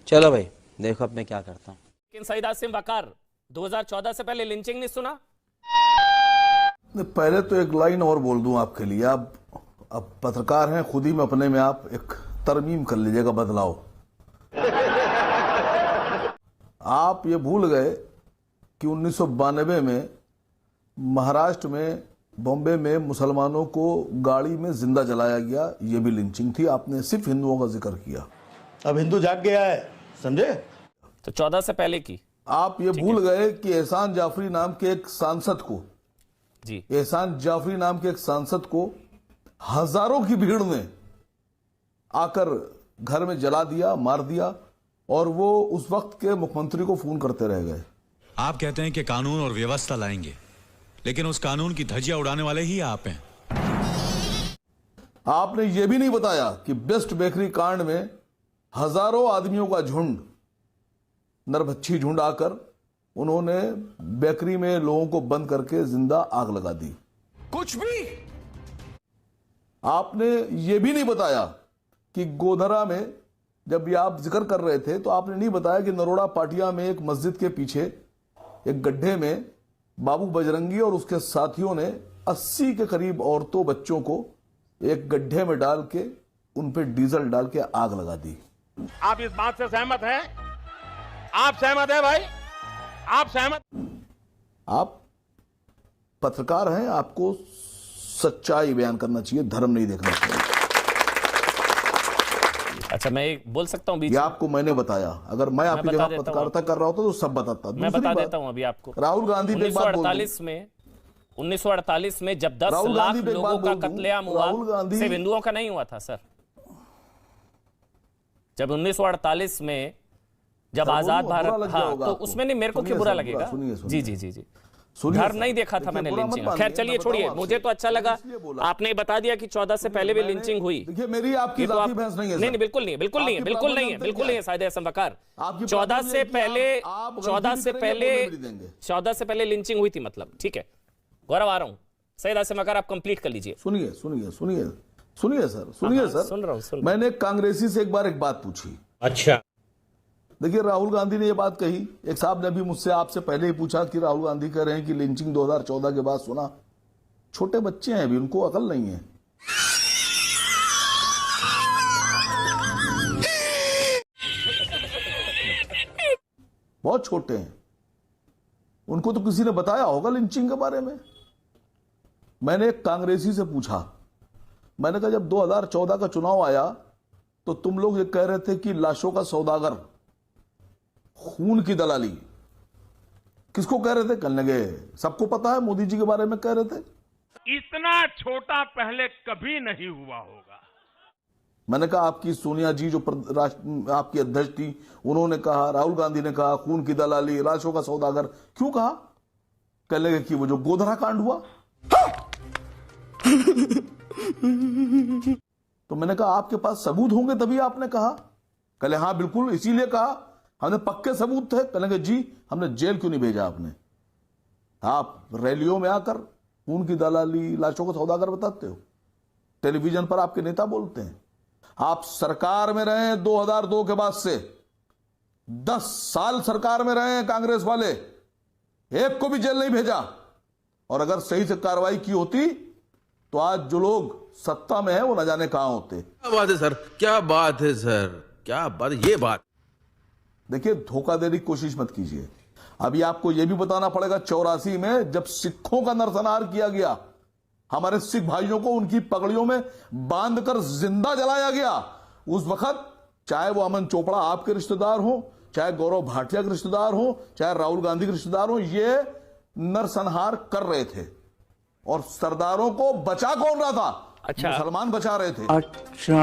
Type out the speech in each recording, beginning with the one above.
चलो भाई देखो अब मैं क्या करता हूँ। लेकिन सईद आसिम वकार 2014 से पहले लिंचिंग नहीं सुना? पहले तो एक लाइन और बोल दूं आपके लिए। आप अब पत्रकार हैं, खुद ही में अपने में आप एक तरमीम कर लीजिएगा, बदलाव। आप ये भूल गए कि 1992 में महाराष्ट्र में, बॉम्बे में मुसलमानों को गाड़ी में जिंदा जलाया गया, ये भी लिंचिंग थी। आपने सिर्फ हिंदुओं का जिक्र किया। अब हिंदू जाग गया है, समझे? तो 14 से पहले की आप ये भूल गए कि एहसान जाफरी नाम के एक सांसद को, जी, एहसान जाफरी नाम के एक सांसद को हजारों की भीड़ ने आकर घर में जला दिया, मार दिया, और वो उस वक्त के मुख्यमंत्री को फोन करते रह गए। आप कहते हैं कि कानून और व्यवस्था लाएंगे, लेकिन उस कानून की धज्जियां उड़ाने वाले ही आप हैं। आपने ये भी नहीं बताया कि बेस्ट बेकरी कांड में हजारों आदमियों का झुंड, नरभक्षी झुंड आकर उन्होंने बेकरी में लोगों को बंद करके जिंदा आग लगा दी। कुछ भी आपने ये भी नहीं बताया कि गोधरा में, जब ये आप जिक्र कर रहे थे तो आपने नहीं बताया कि नरोड़ा पाटिया में एक मस्जिद के पीछे एक गड्ढे में बाबू बजरंगी और उसके साथियों ने 80 के करीब औरतों बच्चों को एक गड्ढे में डाल के उन पे डीजल डाल के आग लगा दी। आप इस बात से सहमत हैं? आप सहमत हैं भाई? आप सहमत? आप पत्रकार हैं, आपको सच्चाई बयान करना चाहिए, धर्म नहीं देखना चाहिए। अच्छा मैं एक बोल सकता हूँ बीच ये आपको मैंने बताया। अगर मैं आपकी जगह पत्रकारिता कर रहा होता तो सब बताता। मैं बता देता हूँ अभी आपको। राहुल गांधी 1948 में जब 10 लाख लोगों का कत्लेआम हुआ, सिर्फ हिंदुओं का नहीं हुआ था सर। जब 1948 में जब आजाद भारत था तो उसमें नहीं, मेरे को क्यों बुरा लगेगा? जी जी जी जी, धर्म नहीं देखा था मैंने लिंचिंग। खैर चलिए छोड़िए, मुझे तो अच्छा लगा आपने बता दिया कि 14 से पहले भी लिंचिंग हुई। देखिए मेरी आपकी तो जाति बहस नहीं है। नहीं बिल्कुल नहीं, बिल्कुल नहीं है, बिल्कुल नहीं है, बिल्कुल नहीं है सईद आसिम वकार। 14 से पहले लिंचिंग हुई थी, मतलब ठीक है, गौरव आ रहा हूं। सईद आसिम वकार आप कंप्लीट कर लीजिए। सुनिए सुनिए सुनिए सुनिए सर, सुनिए सर, सुन रहा हूं। मैंने कांग्रेसी से एक बार एक बात पूछी। अच्छा, देखिए राहुल गांधी ने ये बात कही, एक साहब ने भी मुझसे आपसे पहले ही पूछा कि राहुल गांधी कह रहे हैं कि लिंचिंग 2014 के बाद सुना। छोटे बच्चे हैं अभी, उनको अकल नहीं है। बहुत छोटे हैं, उनको तो किसी ने बताया होगा लिंचिंग के बारे में। मैंने एक कांग्रेसी से पूछा, मैंने कहा जब 2014 का चुनाव आया तो तुम लोग ये कह रहे थे कि लाशों का सौदागर, खून की दलाली, किसको कह रहे थे? कहने लगे सबको पता है, मोदी जी के बारे में कह रहे थे। इतना छोटा पहले कभी नहीं हुआ होगा। मैंने कहा आपकी सोनिया जी जो आपकी अध्यक्ष थी, उन्होंने कहा, राहुल गांधी ने कहा खून की दलाली, लाशों का सौदागर, क्यों कहा? कहने लगे कि वो जो गोधरा कांड हुआ। तो मैंने कहा आपके पास सबूत होंगे तभी आपने कहा। कहले हाँ बिल्कुल, इसीलिए कहा, हमने पक्के सबूत थे। कहेंगे जी हमने जेल क्यों नहीं भेजा आपने? आप रैलियों में आकर खून की दलाली, लाशों को सौदागर बताते हो, टेलीविजन पर आपके नेता बोलते हैं। आप सरकार में रहे 2002 के बाद से, 10 साल सरकार में रहे हैं कांग्रेस वाले, एक को भी जेल नहीं भेजा। और अगर सही से कार्रवाई की होती तो आज जो लोग सत्ता में है वो न जाने कहां होते। क्या बात है सर, क्या बात है सर, क्या बात है ये बात। देखिए धोखा देने की कोशिश मत कीजिए। अभी आपको यह भी बताना पड़ेगा 84 में जब सिखों का नरसंहार किया गया, हमारे सिख भाइयों को उनकी पगड़ियों में बांधकर जिंदा जलाया गया, उस वक्त चाहे वो अमन चोपड़ा आपके रिश्तेदार हो, चाहे गौरव भाटिया के रिश्तेदार हो, चाहे राहुल गांधी के रिश्तेदार हो, ये नरसंहार कर रहे थे। और सरदारों को बचा कौन रहा था? अच्छा, मुसलमान बचा रहे थे। अच्छा,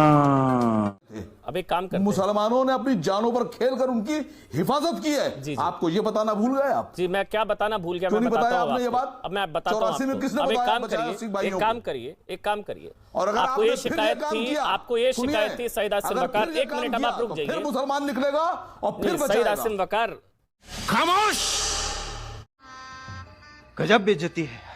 अब एक काम करते हैं, मुसलमानों ने अपनी जानों पर खेलकर उनकी हिफाजत की है। जी, जी। आपको ये बताना भूल गए आप? जी मैं क्या बताना भूल गया, क्यों मैं नहीं बताया बताता हूं आपने ये आपको। बात? अब मैं बताता हूं 84 में किसने अब एक बताया काम बचाया करिए, सिख भाइयों को? एक काम करिए। और अगर आपको ये आपने फिर शिकायत काम थी, किया, आपको ये सुनिए, शिकायत थी सईद आसिम अगर वकार, फिर ये एक काम मिनट अब किया, आप रुक तो जाइए। फिर मुसलमान निकलेगा और फिर सईद बचाएगा। आसिम वकार खामोश। गजब बेइज्जती है।